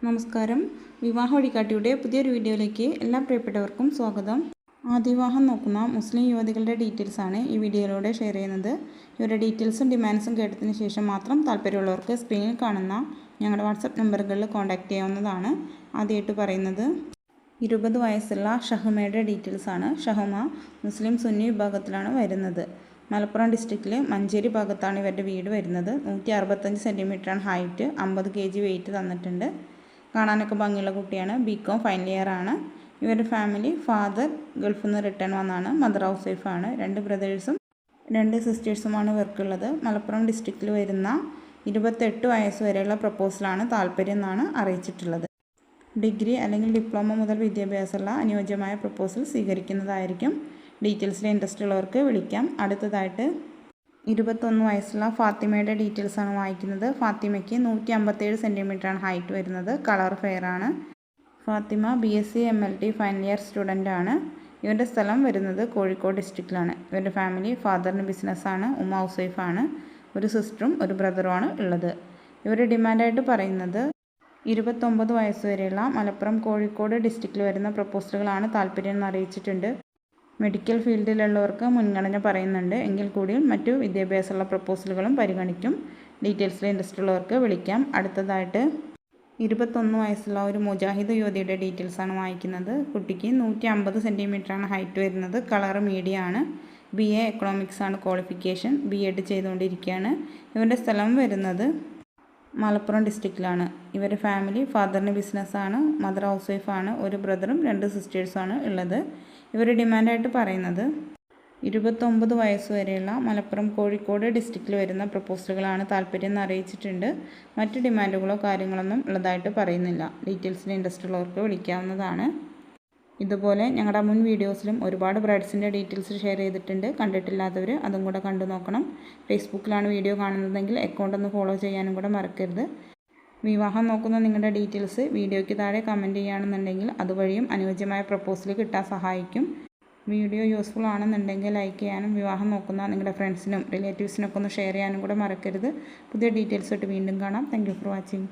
നമസ്കാരം. വിവാഹ വഴികാട്ടിയുടെ പുതിയൊരു വീഡിയോയിലേക്ക് എല്ലാ പ്രിയപ്പെട്ടവർക്കും സ്വാഗതം. ആദ്യവിവാഹം നോക്കുന്ന മുസ്ലിം യുവതികളുടെ ഡീറ്റെയിൽസാണ് ഈ വീഡിയോയിലൂടെ ഷെയർ ചെയ്യുന്നത്. ഇവരുടെ ഡീറ്റെയിൽസും ഡിമാൻഡ്സും കേട്ടതിന് ശേഷം മാത്രം താല്പര്യമുള്ളവർക്ക് സ്ക്രീനിൽ കാണുന്ന ഞങ്ങളുടെ വാട്സപ്പ് നമ്പറുകളിൽ കോൺടാക്റ്റ് ചെയ്യാവുന്നതാണ്. ആദ്യമായിട്ട് പറയുന്നത് 20 വയസ്സുള്ള ഷഹുമയുടെ ഡീറ്റെയിൽസാണ്. ഷഹുമ മുസ്ലിം സുന്നി വിഭാഗത്തിലാണ് വരുന്നത്. മലപ്പുറം ഡിസ്ട്രിക്റ്റിലെ മഞ്ചേരി ഭാഗത്താണ് ഇവരുടെ വീട് വരുന്നത്. 165 സെൻറ്റിമീറ്ററാണ് ഹൈറ്റ്, 50 kg വെയിറ്റ് തന്നിട്ടുണ്ട്. കാണാനൊക്കെ ഭംഗിയുള്ള കുട്ടിയാണ്. ബികോം ഫൈനൽ ഇയർ ആണ്. ഇവരുടെ ഫാമിലി ഫാദർ ഗൾഫിൽ നിന്ന് റിട്ടേൺ വന്നാണ്. മദർ ഹൗസ് വൈഫാണ്. 2 ബ്രദേഴ്സും 2 സിസ്റ്റേഴ്സുമാണ് ഇവർക്കുള്ളത്. മലപ്പുറം ഡിസ്ട്രിക്റ്റിൽ വരുന്ന 28 വയസ്സ് വരെയുള്ള പ്രപ്പോസലാണ് താല്പര്യം എന്നാണ് അറിയിച്ചിട്ടുള്ളത്. ഡിഗ്രി അല്ലെങ്കിൽ ഡിപ്ലോമ മുതൽ വിദ്യാഭ്യാസമുള്ള അനുയോജ്യമായ പ്രപ്പോസൽ സ്വീകരിക്കുന്നതായിരിക്കും. ഡീറ്റെയിൽസിൽ ഇൻട്രസ്റ്റ് ഉള്ളവർക്ക് വിളിക്കാം. അടുത്തതായിട്ട് 21 വയസ്സുള്ള ഫാത്തിമയുടെ ഡീറ്റെയിൽസാണ് വായിക്കുന്നത്. ഫാത്തിമയ്ക്ക് 157 സെൻറ്റിമീറ്ററാണ് ഹൈറ്റ് വരുന്നത്. കളർ ഫെയർ ആണ്. Fathima BSc MLT final year student ആണ്. ഇവരുടെ സ്ഥലം വരുന്നത് കോഴിക്കോട് ഡിസ്ട്രിക്റ്റിലാണ്. ഇവരുടെ ഫാമിലി ഫാദറിന് ബിസിനസ്സാണ്. ഉമ്മ ഹൗസ് വൈഫാണ്. ഒരു സിസ്റ്ററും ഒരു ബ്രദറുമാണ് ഉള്ളത്. ഇവരുടെ ഡിമാൻഡായിട്ട് പറയുന്നത് 29 വയസ്സ് വരെയുള്ള മലപ്പുറം കോഴിക്കോട് ഡിസ്ട്രിക്റ്റിൽ വരുന്ന പ്രപ്പോസലുകളാണ് താല്പര്യം എന്ന് അറിയിച്ചിട്ടുണ്ട്. മെഡിക്കൽ ഫീൽഡിലുള്ളവർക്ക് മുൻഗണന പറയുന്നുണ്ട്. എങ്കിൽ കൂടി മറ്റു വിദ്യാഭ്യാസമുള്ള പ്രപ്പോസലുകളും പരിഗണിക്കും. ഡീറ്റെയിൽസിൽ ഇൻട്രസ്റ്റ് ഉള്ളവർക്ക് വിളിക്കാം. അടുത്തതായിട്ട് 21 വയസ്സുള്ള ഒരു മുജാഹിദ് യുവതിയുടെ ഡീറ്റെയിൽസാണ് വായിക്കുന്നത്. കുട്ടിക്ക് 150 സെൻറ്റിമീറ്ററാണ് ഹൈറ്റ് വരുന്നത്. കളർ മീഡിയം ആണ്. BA എക്കണോമിക്സ് ആണ് ക്വാളിഫിക്കേഷൻ. B.Ed ചെയ്തുകൊണ്ടിരിക്കുകയാണ്. ഇവരുടെ സ്ഥലം വരുന്നത് മലപ്പുറം ഡിസ്ട്രിക്റ്റിലാണ്. ഇവരുടെ ഫാമിലി ഫാദറിന് ബിസിനസ്സാണ്. മദർ ഹൗസ് വൈഫാണ്. ഒരു ബ്രദറും 2 സിസ്റ്റേഴ്സുമാണ് ഉള്ളത്. ഇവരുടെ ഡിമാൻഡായിട്ട് പറയുന്നത് 29 വയസ്സ് വരെയുള്ള മലപ്പുറം കോഴിക്കോട് ഡിസ്ട്രിക്റ്റിൽ വരുന്ന പ്രപ്പോസലുകളാണ് താല്പര്യം എന്ന് അറിയിച്ചിട്ടുണ്ട്. മറ്റ് ഡിമാൻഡുകളോ കാര്യങ്ങളൊന്നും ഉള്ളതായിട്ട് പറയുന്നില്ല. ഡീറ്റെയിൽസിൽ ഇൻട്രസ്റ്റ് ഉള്ളവർക്ക് വിളിക്കാവുന്നതാണ്. ഇതുപോലെ ഞങ്ങളുടെ മുൻ വീഡിയോസിലും ഒരുപാട് ബ്രൈഡ്സിൻ്റെ ഡീറ്റെയിൽസ് ഷെയർ ചെയ്തിട്ടുണ്ട്. കണ്ടിട്ടില്ലാത്തവർ അതും കൂടെ കണ്ടു നോക്കണം. ഫേസ്ബുക്കിലാണ് വീഡിയോ കാണുന്നതെങ്കിൽ അക്കൗണ്ട് ഒന്ന് ഫോളോ ചെയ്യാനും കൂടെ മറക്കരുത്. വിവാഹം നോക്കുന്ന നിങ്ങളുടെ ഡീറ്റെയിൽസ് വീഡിയോയ്ക്ക് താഴെ കമൻറ്റ് ചെയ്യുകയാണെന്നുണ്ടെങ്കിൽ അതുവഴിയും അനുയോജ്യമായ പ്രപ്പോസൽ കിട്ടാൻ സഹായിക്കും. വീഡിയോ യൂസ്ഫുൾ ആണെന്നുണ്ടെങ്കിൽ ലൈക്ക് ചെയ്യാനും വിവാഹം നോക്കുന്ന നിങ്ങളുടെ ഫ്രണ്ട്സിനും റിലേറ്റീവ്സിനൊക്കെ ഒന്ന് ഷെയർ ചെയ്യാനും കൂടെ മറക്കരുത്. പുതിയ ഡീറ്റെയിൽസ് ആയിട്ട് വീണ്ടും കാണാം. Thank you for watching.